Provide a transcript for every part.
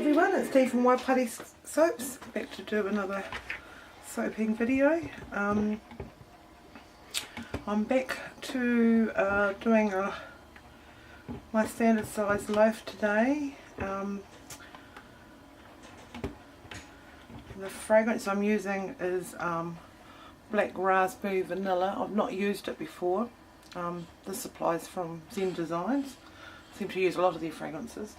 everyone, it's Dee from Wai Parakore Soaps, back to do another soaping video. I'm back to doing my standard size loaf today. The fragrance I'm using is black raspberry vanilla. I've not used it before. This supplies from Zen Designs. I seem to use a lot of their fragrances.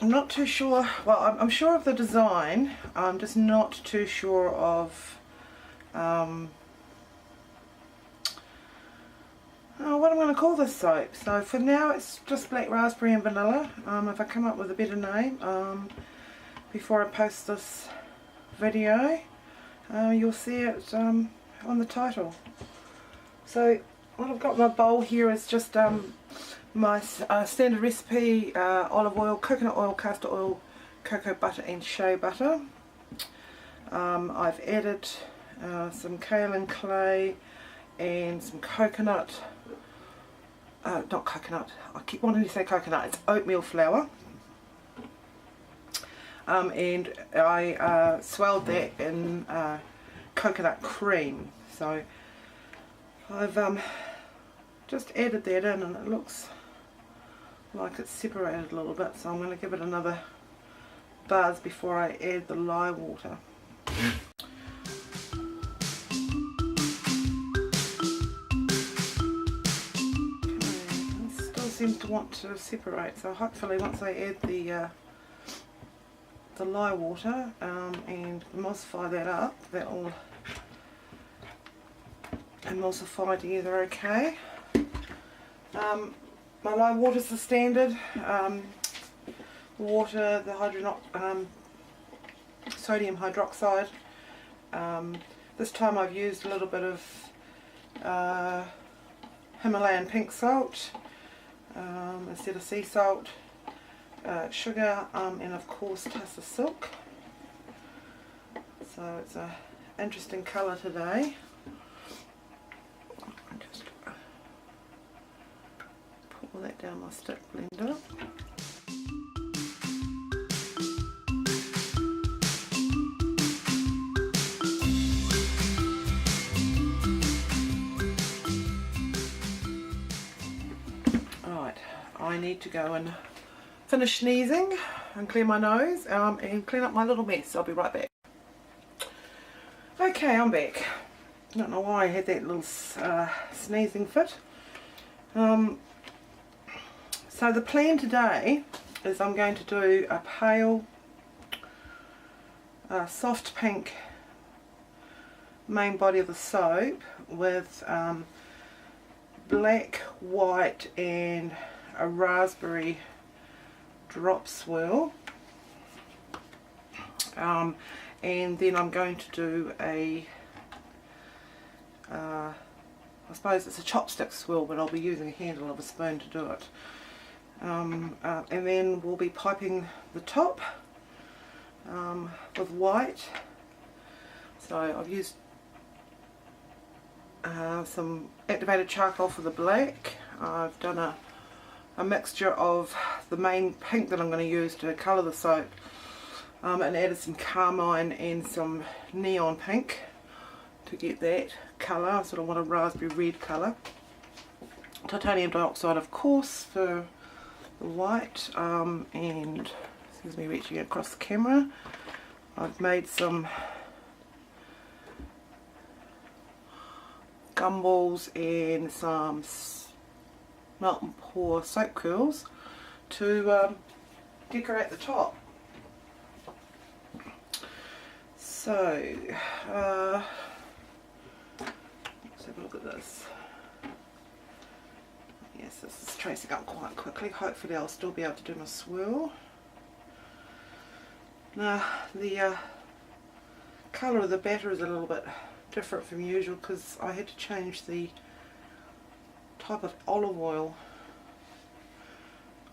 I'm not too sure, well I'm sure of the design, I'm just not too sure of what I'm going to call this soap. So for now it's just black raspberry and vanilla. If I come up with a better name before I post this video, you'll see it on the title. So what I've got in my bowl here is just my standard recipe: olive oil, coconut oil, castor oil, cocoa butter and shea butter. I've added some kaolin clay and some coconut, not coconut, I keep wanting to say coconut, it's oatmeal flour. And I swelled that in coconut cream. So I've just added that in and it looks like it's separated a little bit, so I'm going to give it another buzz before I add the lye water. It still seems to want to separate, so hopefully once I add the lye water and emulsify that up, that will emulsify together okay. My lye water is the standard water, the sodium hydroxide. This time I've used a little bit of Himalayan pink salt instead of sea salt, sugar, and of course tussa silk. So it's an interesting colour today. Just pour that down my stick blender. Alright, I need to go and finish sneezing and clear my nose and clean up my little mess. I'll be right back. Okay, I'm back. I don't know why I had that little sneezing fit. So the plan today is I'm going to do a pale, soft pink main body of the soap with black, white and a raspberry drop swirl. And then I'm going to do a I suppose it's a chopstick swirl, but I'll be using a handle of a spoon to do it. And then we'll be piping the top with white. So I've used some activated charcoal for the black. I've done a mixture of the main pink that I'm going to use to colour the soap, and added some carmine and some neon pink to get that colour. I sort of want a raspberry red colour. Titanium dioxide of course for the white, and excuse me reaching across the camera, I've made some gumballs and some melt and pour soap curls to decorate the top. So let's have a look at this. Yes, this is tracing up quite quickly. Hopefully I'll still be able to do my swirl. Now the colour of the batter is a little bit different from usual because I had to change the type of olive oil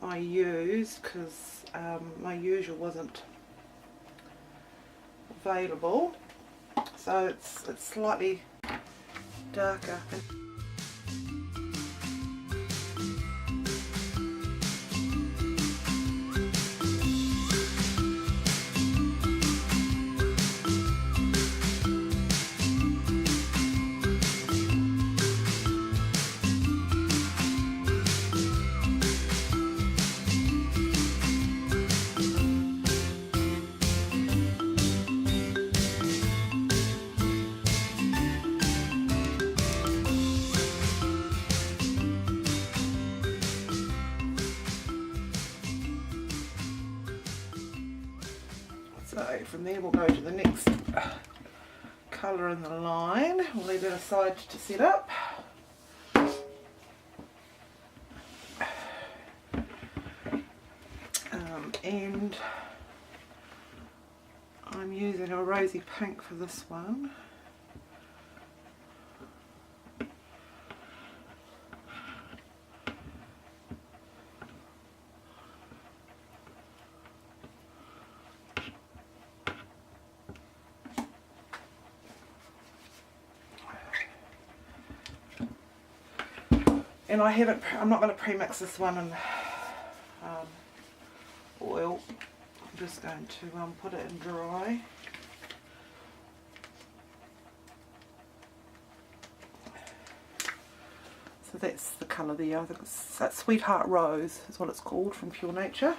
I used because my usual wasn't available, so it's slightly darker. So from there we'll go to the next colour in the line. We'll leave it aside to set up. And I'm using a rosy pink for this one. And I'm not going to pre-mix this one in oil. I'm just going to put it in dry. So that's the colour there. I think it's that Sweetheart Rose is what it's called, from Pure Nature.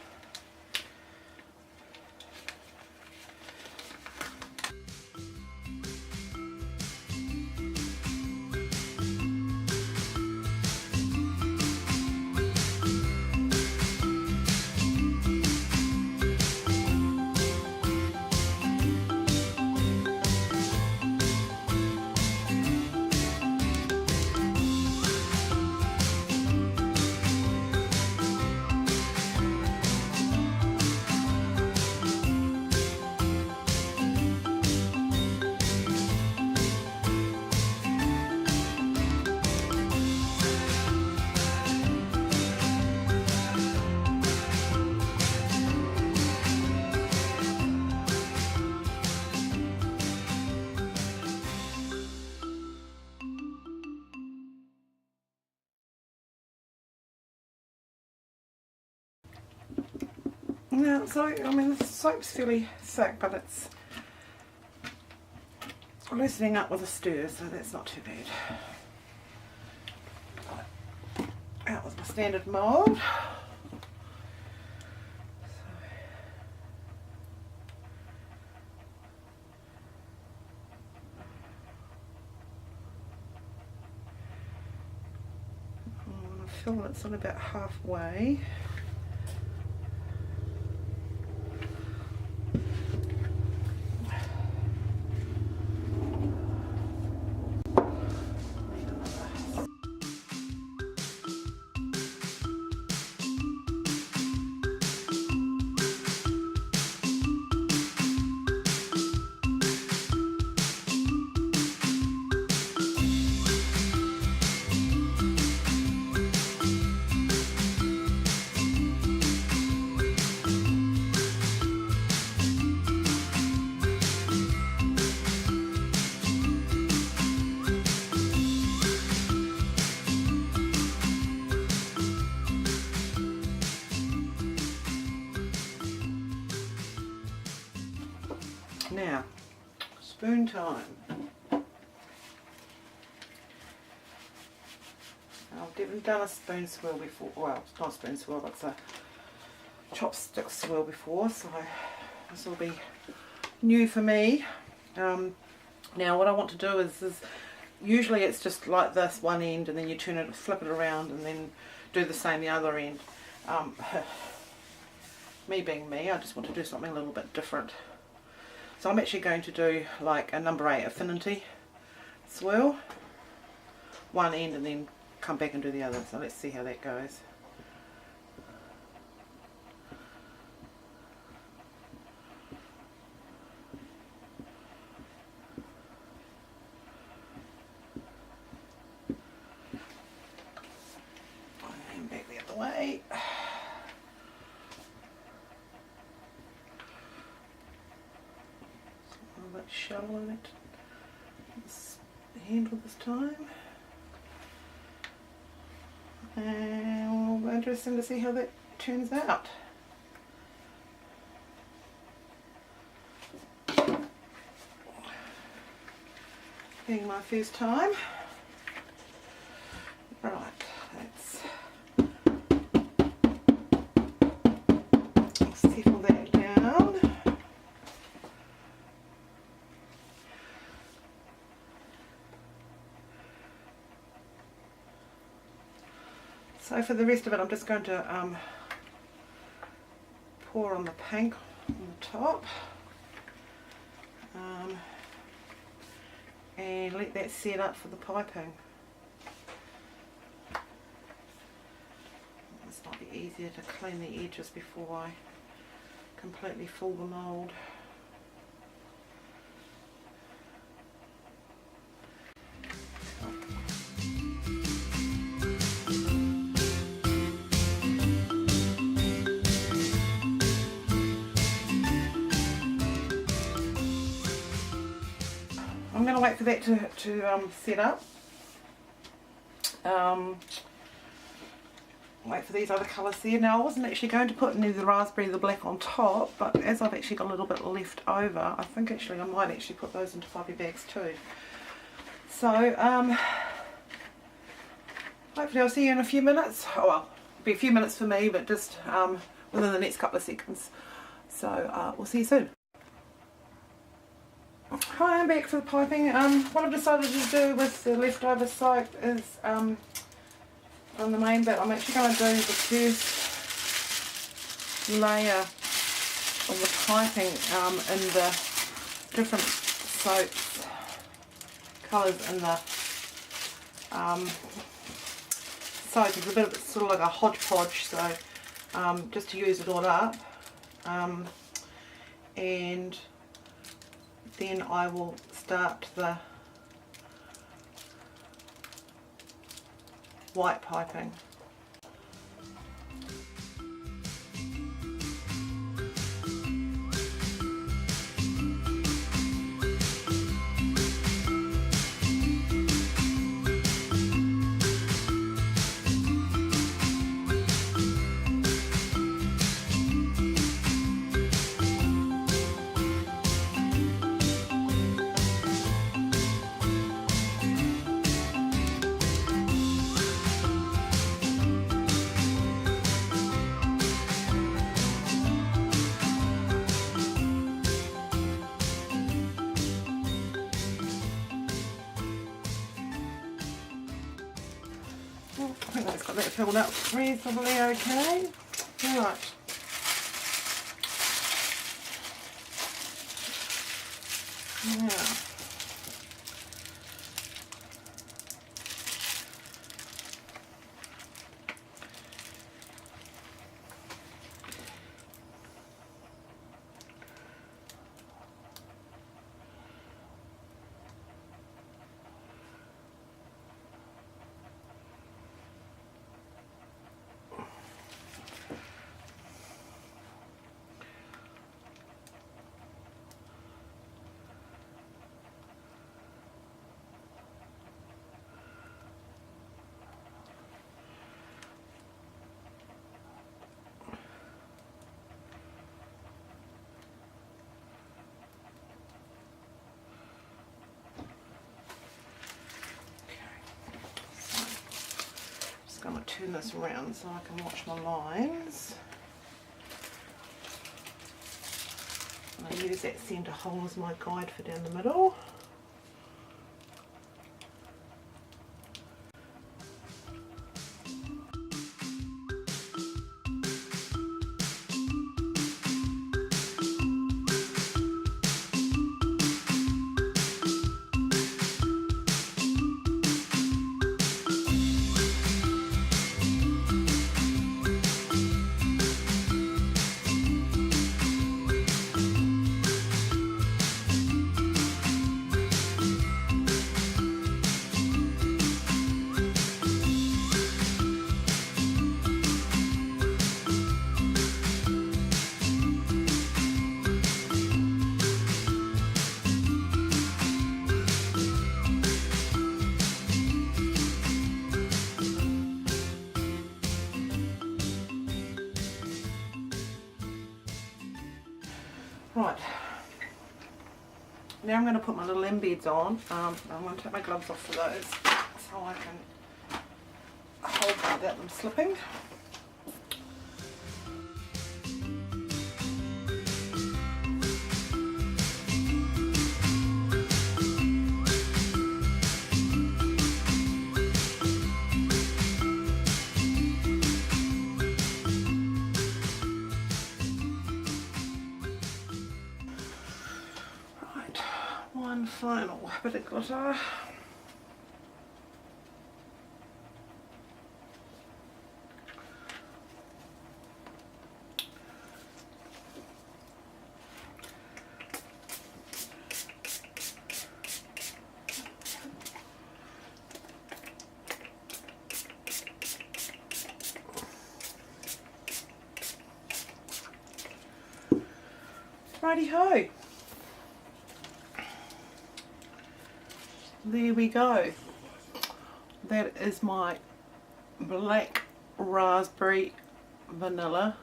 Now, so I mean the soap's fairly thick, but it's loosening up with a stir, so that's not too bad. Out with my standard mould. I feel it's on about halfway. Now, spoon time. I've done a spoon swirl before. Well, it's not a spoon swirl, but it's a chopstick swirl before, so this will be new for me. Now what I want to do is usually it's just like this, one end, and then you turn it, flip it around, and then do the same the other end. Me being me, I just want to do something a little bit different. So I'm actually going to do like a number 8 affinity swirl, one end, and then come back and do the other. So let's see how that goes. And back the other way. A bit shallow in it. This handle this time. And we'll be interesting to see how that turns out. Being my first time. Right, let's settle that down. So for the rest of it, I'm just going to pour on the pink on the top. and let that set up for the piping. This might be easier to clean the edges before I completely fill the mould. I'm going to wait for that to set up. Wait for these other colours there. Now I wasn't actually going to put any of the raspberry, the black on top, but as I've actually got a little bit left over, I think actually I might actually put those into fluffy bags too. So hopefully I'll see you in a few minutes. Oh well, it'll be a few minutes for me, but just within the next couple of seconds. So we'll see you soon. Hi, I'm back for the piping. What I've decided to do with the leftover soap is on the main bit, I'm actually going to do the first layer of the piping in the different soap colours in the soap. It's a bit of sort of like a hodgepodge, so just to use it all up, and then I will start the white piping. I think that's got that filled up reasonably okay. Right. Now, I'm going to turn this around so I can watch my lines. And I use that centre hole as my guide for down the middle. Right, now I'm going to put my little embeds on. I'm going to take my gloves off for those so I can hold them without them slipping. one final bit of glitter. Righty ho. There we go. That is my black raspberry vanilla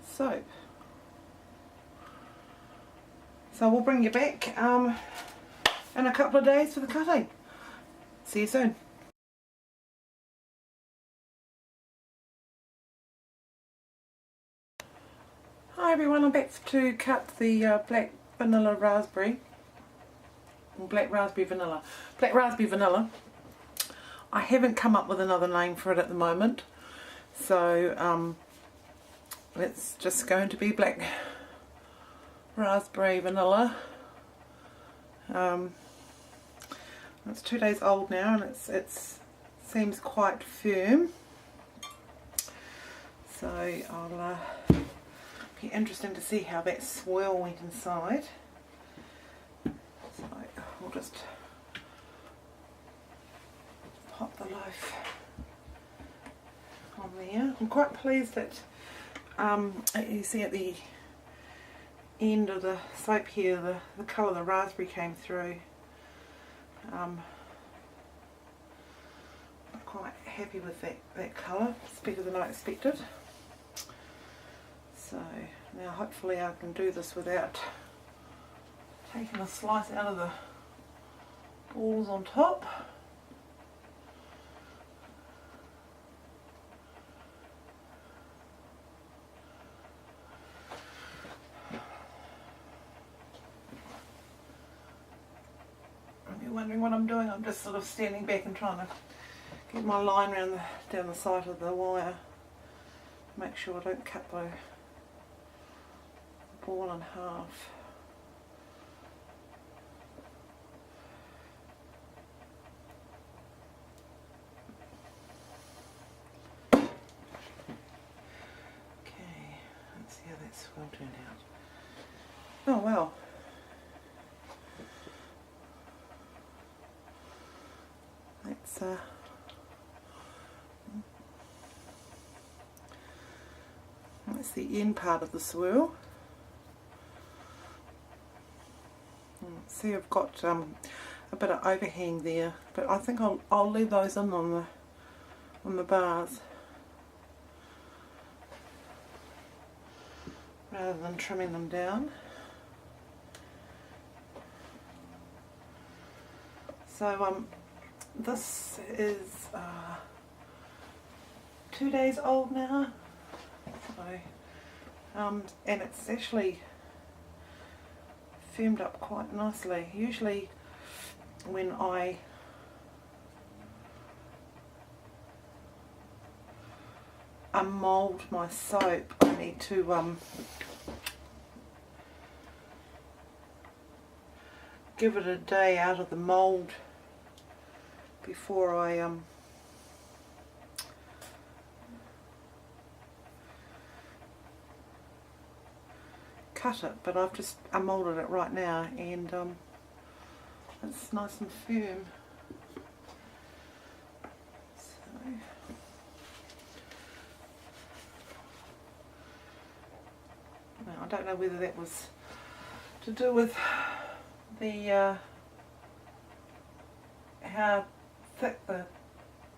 soap. So we'll bring you back in a couple of days for the cutting. See you soon. Hi everyone, I'm back to cut the black vanilla raspberry. Black raspberry vanilla. Black raspberry vanilla. I haven't come up with another name for it at the moment, so it's just going to be black raspberry vanilla. It's 2 days old now, and it seems quite firm. So I'll be interesting to see how that swirl went inside. So we'll just pop the loaf on there. I'm quite pleased that you see at the end of the soap here the colour of the raspberry came through. I'm quite happy with that colour. It's better than I expected. So now hopefully I can do this without taking a slice out of the balls on top. If you're wondering what I'm doing, I'm just sort of standing back and trying to get my line down the side of the wire. Make sure I don't cut the ball in half. Okay, let's see how that swirl turned out. Oh well. That's the end part of the swirl. See, I've got a bit of overhang there, but I think I'll leave those in on the bars rather than trimming them down. So this is 2 days old now. So, and it's actually firmed up quite nicely. Usually when I mould my soap, I need to give it a day out of the mould before I cut it, but I've just moulded it right now, and it's nice and firm. So, now, I don't know whether that was to do with the how thick the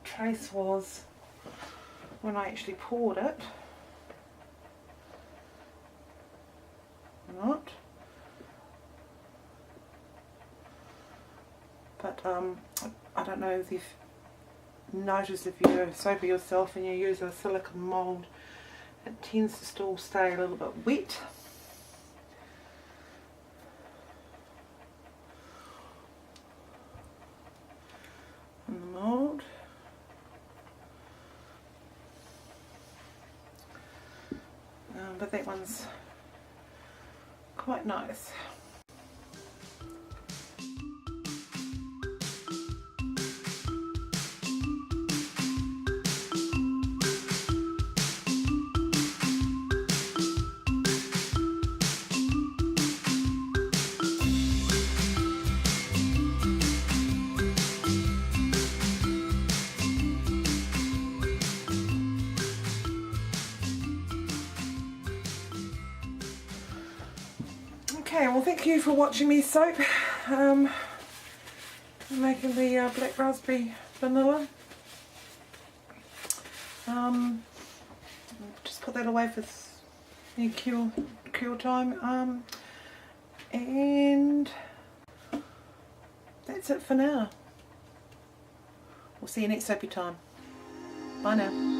trace was when I actually poured it. Not, but I don't know if you've noticed, if you soap it yourself and you use a silicone mould, it tends to still stay a little bit wet. In the mould. But that one's quite nice. Okay, well thank you for watching me soap. I'm making the black raspberry vanilla. Just put that away for cure time. And that's it for now. We'll see you next soapy time. Bye now.